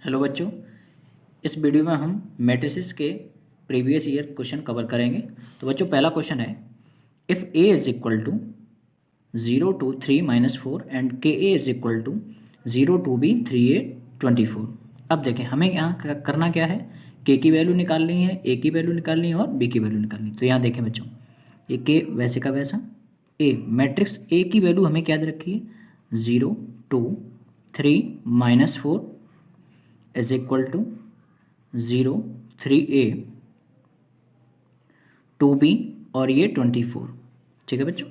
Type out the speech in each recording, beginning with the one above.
Hello बच्चों, इस video में हम मैट्रिसेस के प्रीवियस ईयर क्वेश्चन कवर करेंगे। तो बच्चों पहला क्वेश्चन है, if A is equal to 0 to 3 - 4 and K A is equal to 0 to b 3a 24। अब देखें हमें यहाँ करना क्या है, के की वैल्यू निकालनी है, ए की वैल्यू निकालनी है और बी की वैल्यू निकालनी है। तो यहाँ देखें बच्चों, ये के वैसे का वैसा, ए मैट्रिक्स ए की वैल्यू हमें क्या दे रखी है 0 2 3 - 4 is equal to 0 3a 2b और ये 24। ठीक है बच्चों,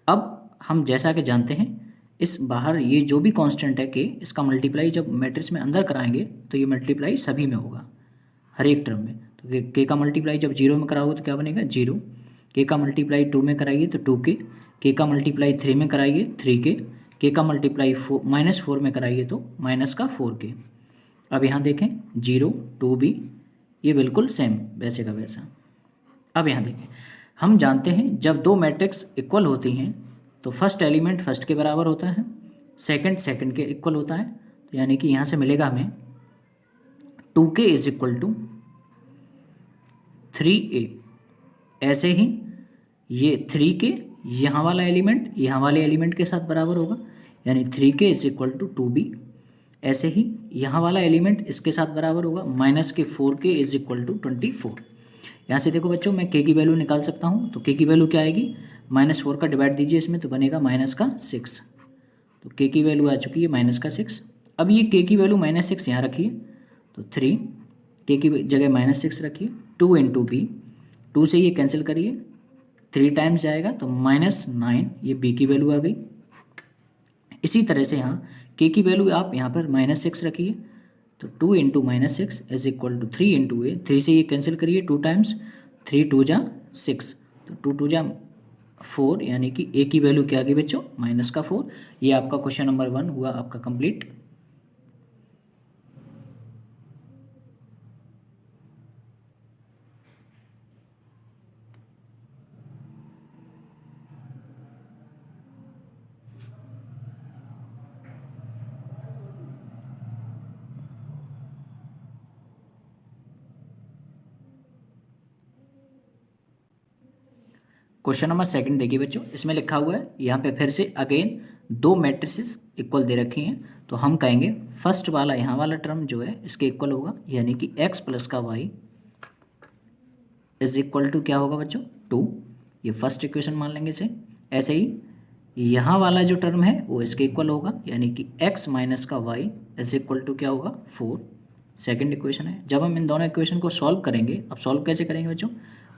अब हम जैसा कि जानते हैं इस बाहर ये जो भी कांस्टेंट है के, इसका मल्टीप्लाई जब मैट्रिक्स में अंदर कराएंगे तो ये मल्टीप्लाई सभी में होगा, हर एक टर्म में। तो के का मल्टीप्लाई जब 0 में कराओगे तो क्या बनेगा 0, के का मल्टीप्लाई 2 में कराइए तो 2 के का मल्टीप्लाई 3 में कराइए 3 के का मल्टीप्लाई -4 में कराइए तो -4 के। अब यहाँ देखें 0 2b, ये बिल्कुल सेम वैसे का वैसा। अब यहाँ देखें, हम जानते हैं जब दो मैट्रिक्स इक्वल होती हैं तो फर्स्ट एलिमेंट फर्स्ट के बराबर होता है, सेकंड सेकंड के इक्वल होता है। तो यानी कि यहाँ से मिलेगा हमें 2k is equal to 3a। ऐसे ही ये 3k यहाँ वाला एलिमेंट यहाँ वाले एलिमेंट के साथ बराबर होगा, यानी 3k is equal to 2b। ऐसे ही यहाँ वाला एलिमेंट इसके साथ बराबर होगा -4k इज इक्वल टू 24। यहाँ से देखो बच्चों, मैं k की वैल्यू निकाल सकता हूँ। तो k की वैल्यू क्या आएगी, -4 का डिवाइड दीजिए इसमें तो बनेगा -6। तो k की वैल्यू आ चुकी है -6। अब ये k की वैल्यू -6 यहाँ रखिए, तो 3 k की जगह -6 रखिए, 2 × b, 2 से ये कैंसिल करिए, 3 टाइम्स जाएगा तो -9, ये b की वैल्यू आ गई। इसी तरह से यहाँ k की वैल्यू आप यहाँ पर -6 रखिए, तो 2 × -6 इज इक्वल टू 3 × a, 3 से ये कैंसिल करिए 2 टाइम्स, 3 2 जा 6, तो 2 2 जा 4, यानी कि a की वैल्यू क्या आ गई बच्चों -4। ये आपका क्वेश्चन नंबर 1 हुआ आपका कंप्लीट। क्वेश्चन नंबर 2 देखिए बच्चों, इसमें लिखा हुआ है यहाँ पे फिर से अगेन दो मैट्रिसेस इक्वल दे रखी हैं। तो हम कहेंगे फर्स्ट वाला यहाँ वाला टर्म जो है इसके इक्वल होगा, यानी कि x + का y इज इक्वल टू क्या होगा बच्चों 2। ये फर्स्ट इक्वेशन मान लेंगे इसे। ऐसे ही यहाँ वाला जो टर्म है वो इसके इक्वल होगा, यानी कि x - का y इज इक्वल टू क्या होगा 4। सेकेंड इक्वेशन है। जब हम इन दोनों इक्वेशन को सॉल्व करेंगे, अब सॉल्व कैसे करेंगे बच्चों,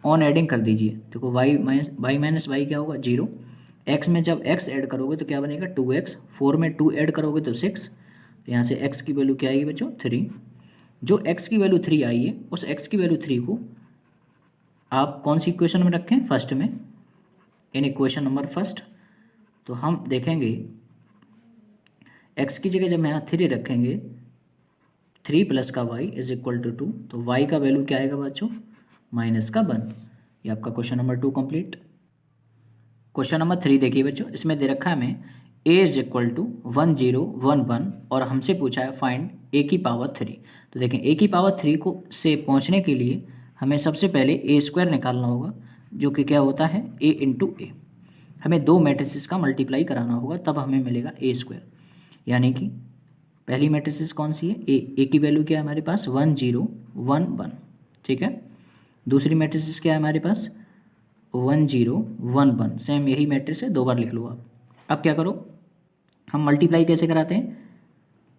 ऑन एडिंग कर दीजिए। देखो y - y क्या होगा 0, x में जब x ऐड करोगे तो क्या बनेगा 2x, 4 में 2 ऐड करोगे तो 6। तो यहाँ से x की वैल्यू क्या आएगी बच्चों 3। जो x की वैल्यू 3 आई है उस x की वैल्यू 3 को आप कौन सी इक्वेशन में रखें, फर्स्ट में, इन इक्वेशन नंबर फर्स्ट। तो हम देखेंगे x की जगह जब यहाँ 3 रखेंगे, 3 + का y इज इक्वल टू 2, तो y का वैल्यू क्या आएगा बच्चों -1। ये आपका question number 2 complete. Question number 3 देखिए बच्चों, इसमें दे रखा है हमें a इज इक्वल टू 1 0 1 1 और हमसे पूछा है फाइंड a की पावर 3। तो देखें a की पावर 3 को से पहुंचने के लिए हमें सबसे पहले a² निकालना होगा, जो कि क्या होता है a × a। हमें दो मैट्रिसेस का मल्टीप्लाई कराना होगा, तब हमें मिलेगा a²। यानी कि पहली मैट्रिसेस कौन सी है, a की वैल्यू क्या है हमारे पास 1 0 1 1। ठीक है, दूसरी मैट्रिसेस क्या है हमारे पास 1 0 1 1, सेम यही मैट्रिक्स है, 2 बार लिख लो आप। अब क्या करो, हम मल्टीप्लाई कैसे कराते हैं,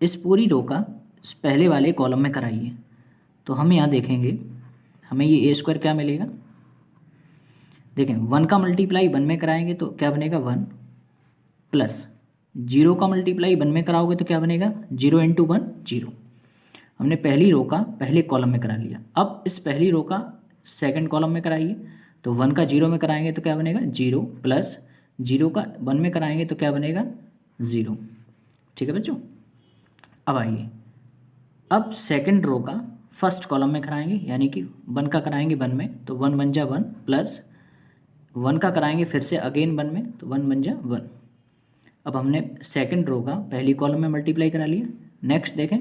इस पूरी रो का इस पहले वाले कॉलम में कराइए। तो हम यहाँ देखेंगे हमें ये a² क्या मिलेगा, देखें 1 का मल्टीप्लाई 1 में कराएंगे तो क्या बनेगा 1, प्लस 0 का मल्टीप्लाई 1 में कराओगे तो क्या बनेगा 0 × 1 0। हमने पहली रो का पहले कॉलम में करा लिया। अब इस पहली रो का सेकंड कॉलम में कराइए, तो 1 का 0 में कराएंगे तो क्या बनेगा 0, प्लस 0 का 1 में कराएंगे तो क्या बनेगा 0। ठीक है बच्चों, अब आइए, अब सेकंड रो का फर्स्ट कॉलम में कराएंगे, यानी कि 1 का कराएंगे 1 में तो 1 1 जा 1, प्लस 1 का कराएंगे फिर से अगेन 1 में तो 1 1 जा 1। अब हमने सेकंड रो का पहली कॉलम में मल्टीप्लाई करा लिया। नेक्स्ट देखें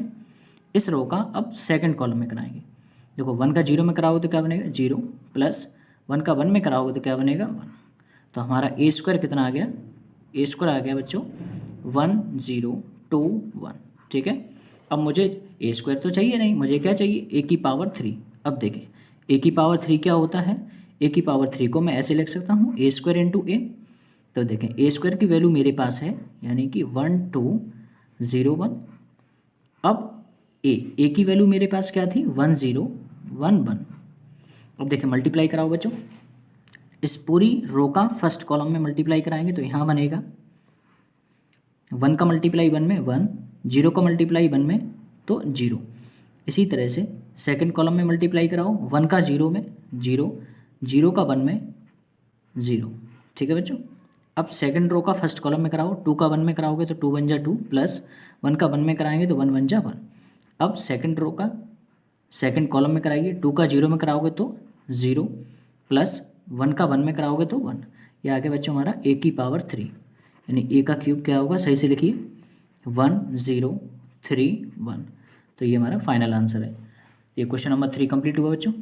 इस रो का अब सेकंड कॉलम में कराएंगे। देखो 1 का 0 में कराओगे तो क्या बनेगा 0 प्लस 1 का 1 में कराओगे तो क्या बनेगा 1। तो हमारा ए स्क्वायर कितना आ गया, ए स्क्वायर आ गया बच्चों 1021। ठीक है, अब मुझे ए स्क्वायर तो चाहिए नहीं, मुझे क्या चाहिए ए की पावर 3। अब देखें ए की पावर 3 क्या होता है, ए की पावर 3 को मैं ऐसे लिख सकता हूँ ए स्क्वायर इंटू ए। तो देखें ए स्क्वायर की वैल्यू मेरे पास है यानी कि 1201। अब ए की वैल्यू मेरे पास क्या थी 1011। अब देखें मल्टीप्लाई कराओ बच्चों, इस पूरी रो का फर्स्ट कॉलम में मल्टीप्लाई कराएंगे तो यहाँ बनेगा 1 का मल्टीप्लाई 1 में 1, 0 का मल्टीप्लाई 1 में तो 0। इसी तरह से सेकंड कॉलम में मल्टीप्लाई कराओ 1 का 0 में 0, 0 का 1 में 0। ठीक है बच्चों, अब सेकंड रो का फर्स्ट कॉलम में कराओ 2 का 1 में कराओगे तो 2 1 जा 2 प्लस 1 का 1 में कराएंगे तो 1 1 जा 1। अब सेकंड रो का सेकंड कॉलम में कराइए 2 का 0 में कराओगे तो 0 प्लस 1 का 1 में कराओगे तो 1। ये आ गया बच्चों हमारा ए की पावर 3, यानी ए का क्यूब क्या होगा, सही से लिखिए 1031। तो ये हमारा फाइनल आंसर है। ये क्वेश्चन नंबर 3 कंप्लीट हुआ बच्चों।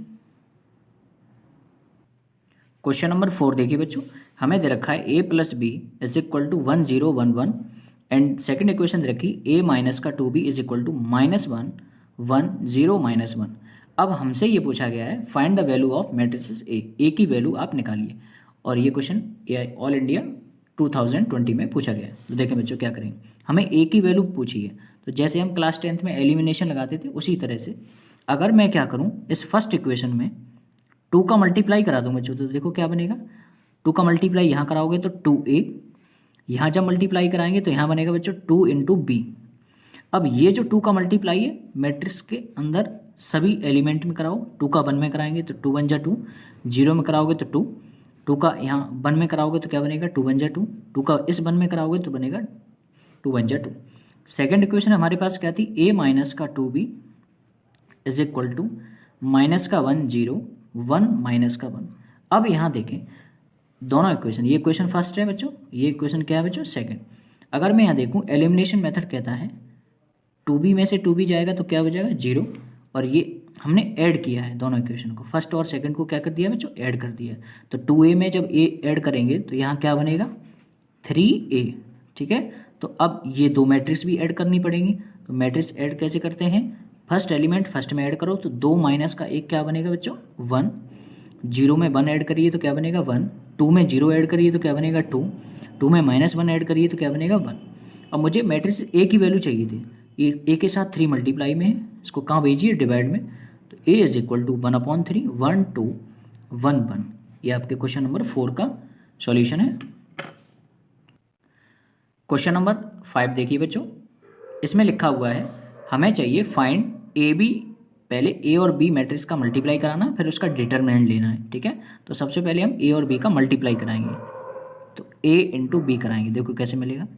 क्वेश्चन नंबर 4 देखिए बच्चों, हमें दे रखा है a plus B is equal to 1011 and second equation दे रखी a माइनस का 2b इज इक्वल टू -1 1 0 -1। अब हमसे ये पूछा गया है find the value of matrices ए की वैल्यू आप निकालिए, और ये क्वेश्चन ऑल इंडिया 2020 में पूछा गया है। तो देखें बच्चों क्या करेंगे, हमें ए की वैल्यू पूछी है, तो जैसे हम क्लास 10th में एलिमिनेशन लगाते थे उसी तरह से अगर मैं क्या करूँ इस फर्स्ट इक्वेशन में 2 का मल्टीप्लाई करा दूँ बच्चों, तो देखो क्या बनेगा 2 का मल्टीप्लाई यहाँ कराओगे तो 2a, यहाँ जब मल्टीप्लाई कराएंगे तो यहाँ बनेगा बच्चों 2 इंटू बी। अब ये जो 2 का मल्टीप्लाई है मैट्रिक्स के अंदर सभी एलिमेंट में कराओ, 2 का 1 में कराएंगे तो 2 1 जा 2, 0 में कराओगे तो 2, 2 का यहाँ 1 में कराओगे तो क्या बनेगा 2 1 जा 2, 2 का इस 1 में कराओगे तो बनेगा 2 1 जा 2। सेकेंड इक्वेशन हमारे पास क्या थी a माइनस का 2b is equal to minus का 1 0 1 माइनस का 1। अब यहाँ देखें दोनों इक्वेशन, ये इक्वेशन फर्स्ट है बच्चों, ये इक्वेशन क्या है बच्चों सेकंड। अगर मैं यहाँ देखूँ एलिमिनेशन मेथड कहता है 2b में से 2b जाएगा तो क्या हो जाएगा 0, और ये हमने ऐड किया है दोनों इक्वेशन को, फर्स्ट और सेकंड को क्या कर दिया बच्चों ऐड कर दिया। तो 2a में जब a ऐड करेंगे तो यहाँ क्या बनेगा 3a। ठीक है, तो अब ये दो मैट्रिक्स भी ऐड करनी पड़ेंगी, तो मैट्रिक्स ऐड कैसे करते हैं, फर्स्ट एलिमेंट फर्स्ट में ऐड करो तो 2 माइनस का 1 क्या बनेगा बच्चों 1, 0 में 1 ऐड करिए तो क्या बनेगा 1, 2 में 0 ऐड करिए तो क्या बनेगा 2, 2 में -1 ऐड करिए तो क्या बनेगा 1। अब मुझे मैट्रिक्स ए की वैल्यू चाहिए थी, ए के साथ 3 मल्टीप्लाई में है, इसको कहाँ भेजिए डिवाइड में, तो ए इज इक्वल टू 1/3 1 2 1 1। ये आपके क्वेश्चन नंबर 4 का सॉल्यूशन है। क्वेश्चन नंबर 5 देखिए बच्चों, इसमें लिखा हुआ है हमें चाहिए फाइंड ए बी, पहले ए और बी मैट्रिक्स का मल्टीप्लाई कराना फिर उसका डिटरमिनेंट लेना है। ठीक है, तो सबसे पहले हम ए और बी का मल्टीप्लाई कराएंगे, तो ए इंटू बी कराएंगे। देखो कैसे मिलेगा,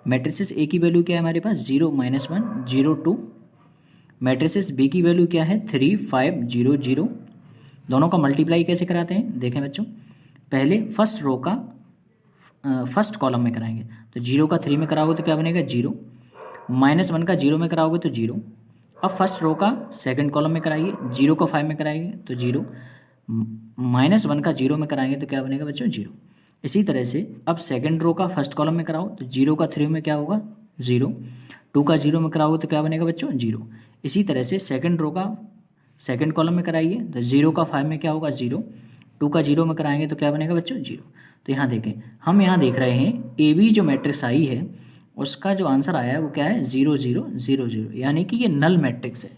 मैट्रिसेस ए की वैल्यू क्या है हमारे पास 0 -1 0 2, मैट्रिसेस बी की वैल्यू क्या है 3 5 0 0। दोनों का मल्टीप्लाई कैसे कराते हैं देखें बच्चों, पहले फर्स्ट रो का फर्स्ट कॉलम में कराएंगे, तो 0 का 3 में कराओगे तो क्या बनेगा 0, -1 का 0 में कराओगे तो 0। अब फर्स्ट रो का सेकंड कॉलम में कराइए, 0 का 5 में कराएंगे तो 0, -1 का 0 में कराएंगे तो क्या बनेगा बच्चों 0। इसी तरह से अब सेकंड रो का फर्स्ट कॉलम में कराओ तो 0 का 3 में क्या होगा 0, 2 का 0 में कराओगे तो क्या बनेगा बच्चों 0। इसी तरह से सेकंड रो का सेकंड कॉलम में कराइए तो 0 का 5 में क्या होगा 0, 2 का 0 में कराएंगे तो क्या बनेगा बच्चों 0। तो यहाँ देखें हम यहाँ देख रहे हैं ए बी जो मैट्रिक्स आई है उसका जो आंसर आया है वो क्या है 0 0 0 0, यानी कि ये नल मैट्रिक्स है।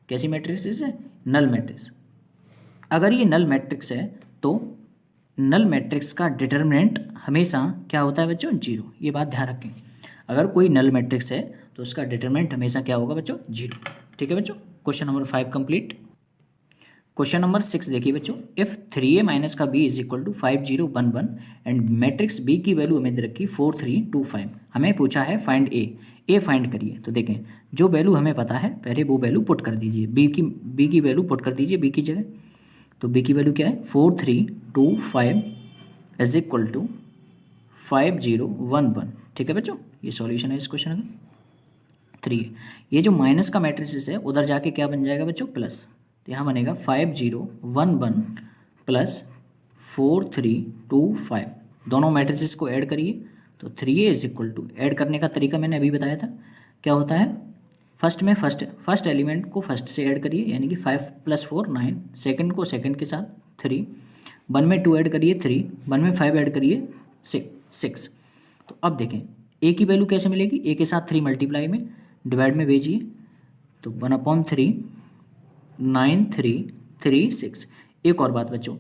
कैसी मैट्रिक्स है, नल मैट्रिक्स। अगर ये नल मैट्रिक्स है तो नल मैट्रिक्स का डिटरमिनेंट हमेशा क्या होता है बच्चों 0, ये बात ध्यान रखें। अगर कोई नल मैट्रिक्स है तो उसका डिटरमिनेंट हमेशा क्या होगा बच्चों 0। ठीक है बच्चों, question number 5 complete. Question number 6 देखिए बच्चों, इफ 3a माइनस का b is equal to 5 0 1 1 and matrix b की वैल्यू हमें दे रखी 4 3 2 5, हमें पूछा है फाइंड ए फाइंड करिए। तो देखें जो वैल्यू हमें पता है पहले वो वैल्यू पुट कर दीजिए, b की वैल्यू पुट कर दीजिए b की जगह। तो b की वैल्यू क्या है 4 3 2 5 इज इक्वल टू 5 0 1 1। ठीक है बच्चों, ये सॉल्यूशन है इस क्वेश्चन का। 3। ये जो माइनस का मैट्रिक्स है उधर जाके क्या बन जाएगा बच्चों, प्लस। तो यहाँ बनेगा 5 0 1 1 प्लस 4 3 2 5। दोनों मैट्रिसेस को ऐड करिए तो 3a is equal to, add करने का तरीका मैंने अभी बताया था, क्या होता है, फर्स्ट में फर्स्ट एलिमेंट को फर्स्ट से ऐड करिए, यानी कि 5 + 4 9, सेकंड को सेकंड के साथ 3, 1 में 2 ऐड करिए 3, 1 में 5 ऐड करिए 6। तो अब देखें a की वैल्यू कैसे मिलेगी, a के साथ 3 मल्टीप्लाई में डिवाइड में भेजिए, तो 1/3 9 3 3 6। एक और बात बच्चों,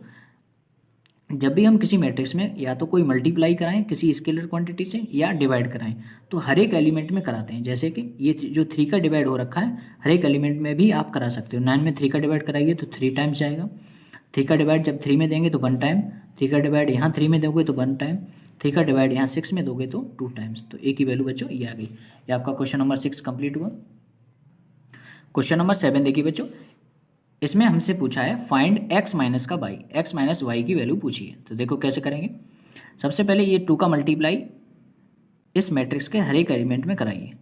जब भी हम किसी मैट्रिक्स में या तो कोई मल्टीप्लाई कराएं किसी स्केलर क्वांटिटी से या डिवाइड कराएं तो हर एक एलिमेंट में कराते हैं। जैसे कि ये जो 3 का डिवाइड हो रखा है हर एक एलिमेंट में भी आप करा सकते हो। 9 में 3 का डिवाइड कराइए तो 3 टाइम्स जाएगा। 3 का डिवाइड जब 3 में देंगे तो 1 टाइम, 3 का डिवाइड यहाँ 3 में दोगे तो 1 टाइम, 3 का डिवाइड यहाँ 6 में दोगे तो 2 टाइम्स। तो ए की वैल्यू बच्चों ये आ गई। ये आपका क्वेश्चन नंबर 6 कंप्लीट हुआ। क्वेश्चन नंबर 7 देखिए बच्चों, इसमें हमसे पूछा है फाइंड x माइनस का y, x माइनस वाई की वैल्यू पूछी है। तो देखो कैसे करेंगे। सबसे पहले ये 2 का मल्टीप्लाई इस मैट्रिक्स के हर एक एलिमेंट में कराइए।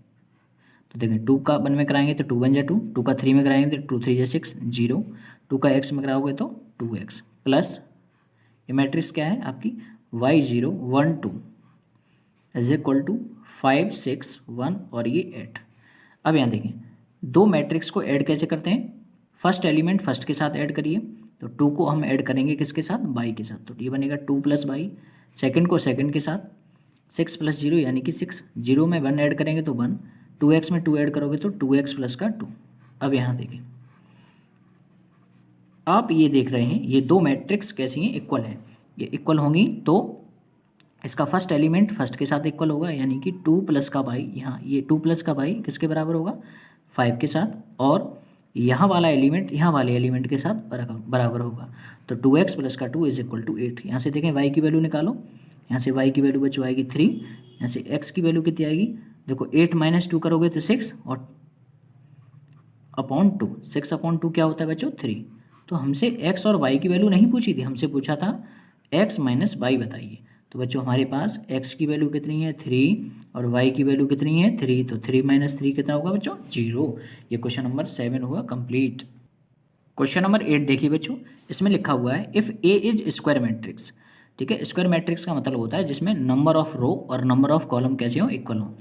तो देखें 2 का 1 में कराएंगे तो 2 1 जा 2, 2 का 3 में कराएंगे तो 2 3 जा 6 0, 2 का x में कराओगे तो 2x प्लस ये मैट्रिक्स क्या है आपकी y 0 1 2 इज इक्वल टू 5 6 1 और ये 8। अब यहाँ देखें दो मैट्रिक्स को ऐड कैसे करते हैं, फर्स्ट एलिमेंट फर्स्ट के साथ ऐड करिए। तो 2 को हम ऐड करेंगे किसके साथ, बाई के साथ। तो ये बनेगा 2 + बाई, सेकंड को सेकंड के साथ 6 + 0 यानी कि 6, 0 में 1 ऐड करेंगे तो 1, 2x में 2 ऐड करोगे तो 2x प्लस का 2। अब यहाँ देखें आप ये देख रहे हैं ये दो मैट्रिक्स कैसी हैं, इक्वल है। ये इक्वल होंगी तो इसका फर्स्ट एलिमेंट फर्स्ट के साथ इक्वल होगा, यानी कि 2 + का बाई, यहाँ ये 2 + का बाई किसके बराबर होगा, 5 के साथ, और यहाँ वाला एलिमेंट यहाँ वाले एलिमेंट के साथ बराबर होगा। तो 2x प्लस का 2 इज इक्वल टू 8। यहाँ से देखें y की वैल्यू निकालो, यहाँ से y की वैल्यू बच्चों आएगी 3, यहाँ से x की वैल्यू कितनी आएगी, देखो 8 - 2 करोगे तो 6 और अपॉन 2, 6/2 क्या होता है बच्चों 3। तो हमसे x और y की वैल्यू नहीं पूछी थी, हमसे पूछा था x माइनस y बताइए। तो बच्चों हमारे पास x की वैल्यू कितनी है 3 और y की वैल्यू कितनी है 3, तो 3 - 3 कितना होगा बच्चों 0। ये क्वेश्चन नंबर 7 हुआ कंप्लीट। क्वेश्चन नंबर 8 देखिए बच्चों, इसमें लिखा हुआ है if A is square matrix. ठीक है, स्क्वायर मैट्रिक्स का मतलब होता है जिसमें नंबर ऑफ रो और नंबर ऑफ कॉलम कैसे हो, इक्वल हो,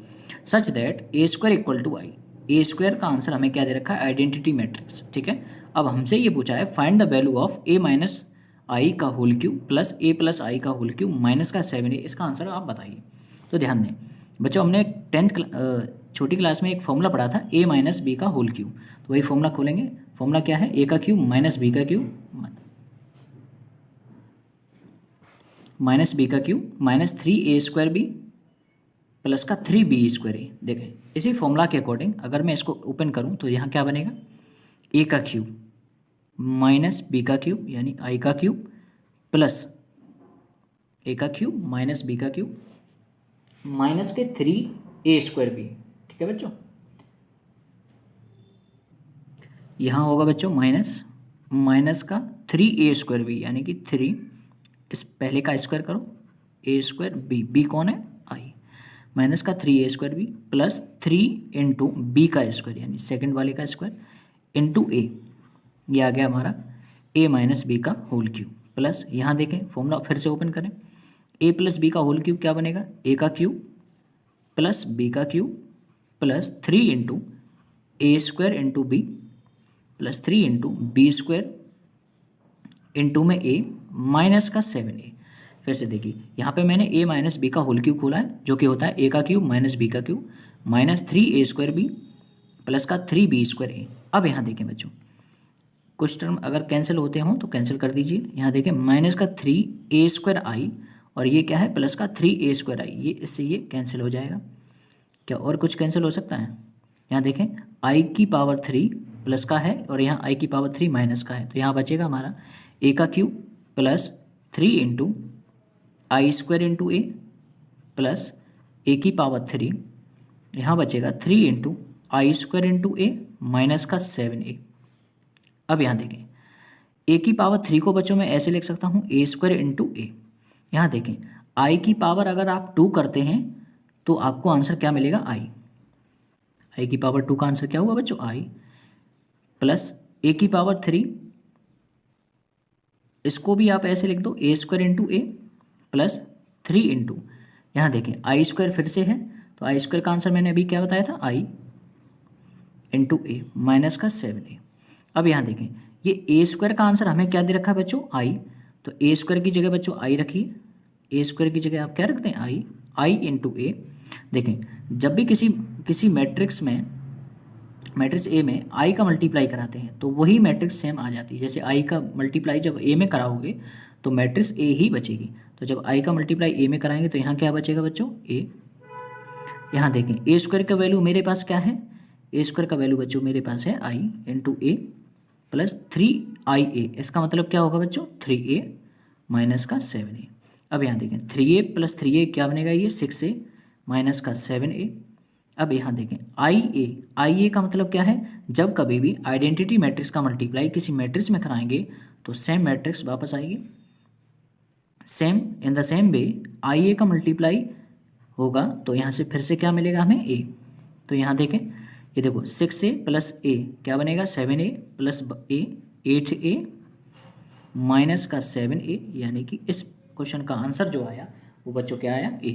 such that A² equal to I। A² का आंसर हमें क्या दे रखा है, आइडेंटिटी मैट्रिक्स। ठीक है, अब हमसे ये पूछा है find the value of A minus I का whole cube plus A plus I का होल क्यूब माइनस का 7A। इसका आंसर आप बताइए। तो ध्यान दें बच्चों, हमने 10th छोटी क्लास में एक फॉर्मूला पढ़ा था A माइनस बी का होल क्यूब। तो वही फॉर्मूला खोलेंगे। फॉर्मूला क्या है, A का क्यूब माइनस B का क्यूब माइनस B का क्यूब माइनस 3A² प्लस का 3B²A। देखें इसी फॉर्मूला के अकॉर्डिंग अगर मैं इसको ओपन करूं तो यहाँ क्या बनेगा, A का क्यूब माइनस B का क्यूब यानी I का क्यूब प्लस A का क्यूब माइनस B का क्यूब माइनस के 3A²B। ठीक है बच्चों, यहाँ होगा बच्चों माइनस का 3A² यानी कि 3, इस पहले का स्क्वायर करो A²B, B कौन है I, माइनस का 3A² प्लस 3 इंटू B का स्क्वायर यानी सेकंड वाले का स्क्वायर इंटू A। ये आ गया हमारा A माइनस B का होल क्यूब प्लस, यहाँ देखें फॉर्मूला फिर से ओपन करें, A प्लस B का होल क्यूब क्या बनेगा, A का क्यूब प्लस B का cube plus 3 into A² into B plus 3 into B² into में A माइनस का 7A। फिर से देखिए यहाँ पे मैंने A माइनस B का होल क्यूब खोला है जो कि होता है A का क्यूब माइनस B का क्यूब माइनस 3A² प्लस का 3B²A। अब यहाँ देखें बच्चों, कुछ टर्म अगर कैंसिल होते हों तो कैंसिल कर दीजिए। यहाँ देखें माइनस का 3A² और ये क्या है प्लस का 3A², ये इससे ये कैंसिल हो जाएगा। क्या और कुछ कैंसिल हो सकता है, यहाँ देखें I की पावर 3 प्लस का है और यहाँ I की पावर 3 माइनस का है। तो यहाँ बचेगा हमारा A का cube plus 3 into I² into A plus A की पावर 3, यहाँ बचेगा 3 into I² into A minus का 7A। अब यहाँ देखें A की पावर 3 को बच्चों मैं ऐसे लिख सकता हूँ A² इंटू A। यहाँ देखें I की पावर अगर आप 2 करते हैं तो आपको आंसर क्या मिलेगा, आई की पावर 2 का आंसर क्या होगा बच्चों, आई, प्लस ए की पावर 3, इसको भी आप ऐसे लिख दो ए स्क्वायर इंटू ए प्लस 3 इंटू, यहाँ देखें आई स्क्वायर फिर से है, तो आई स्क्वायर का आंसर मैंने अभी क्या बताया था, आई इंटू ए माइनस का 7a। अब यहाँ देखें ये ए स्क्वायर का आंसर हमें क्या दे रखा है बच्चों, आई, तो ए स्क्वायर की जगह बच्चों आई रखिए, ए स्क्वायर की जगह आप क्या रखते हैं, आई इंटू ए। देखें जब भी किसी मैट्रिक्स ए में आई का मल्टीप्लाई कराते हैं तो वही मैट्रिक्स सेम आ जाती है। जैसे आई का मल्टीप्लाई जब ए में कराओगे तो मैट्रिक्स ए ही बचेगी, तो जब आई का मल्टीप्लाई ए में कराएंगे तो यहाँ क्या बचेगा बच्चों, ए। यहाँ देखें ए स्क्वायर का वैल्यू मेरे पास क्या है, ए स्क्वायर का वैल्यू बच्चों मेरे पास है आई इंटू ए प्लस 3ia, इसका मतलब क्या होगा बच्चों, 3a माइनस का 7a। अब यहाँ देखें 3a प्लस 3a क्या बनेगा, ये 6a माइनस का 7a। अब यहाँ देखें ia का मतलब क्या है, जब कभी भी आइडेंटिटी मैट्रिक्स का मल्टीप्लाई किसी मैट्रिक्स में कराएंगे तो सेम मैट्रिक्स वापस आएगी, same in the same way ia का मल्टीप्लाई होगा तो यहाँ से फिर से क्या मिलेगा हमें, a। तो यहाँ देखें ये देखो 6a प्लस a क्या बनेगा, 7a plus a 8a minus का 7a, यानी कि इस क्वेश्चन का आंसर जो आया वो बच्चों क्या आया, a।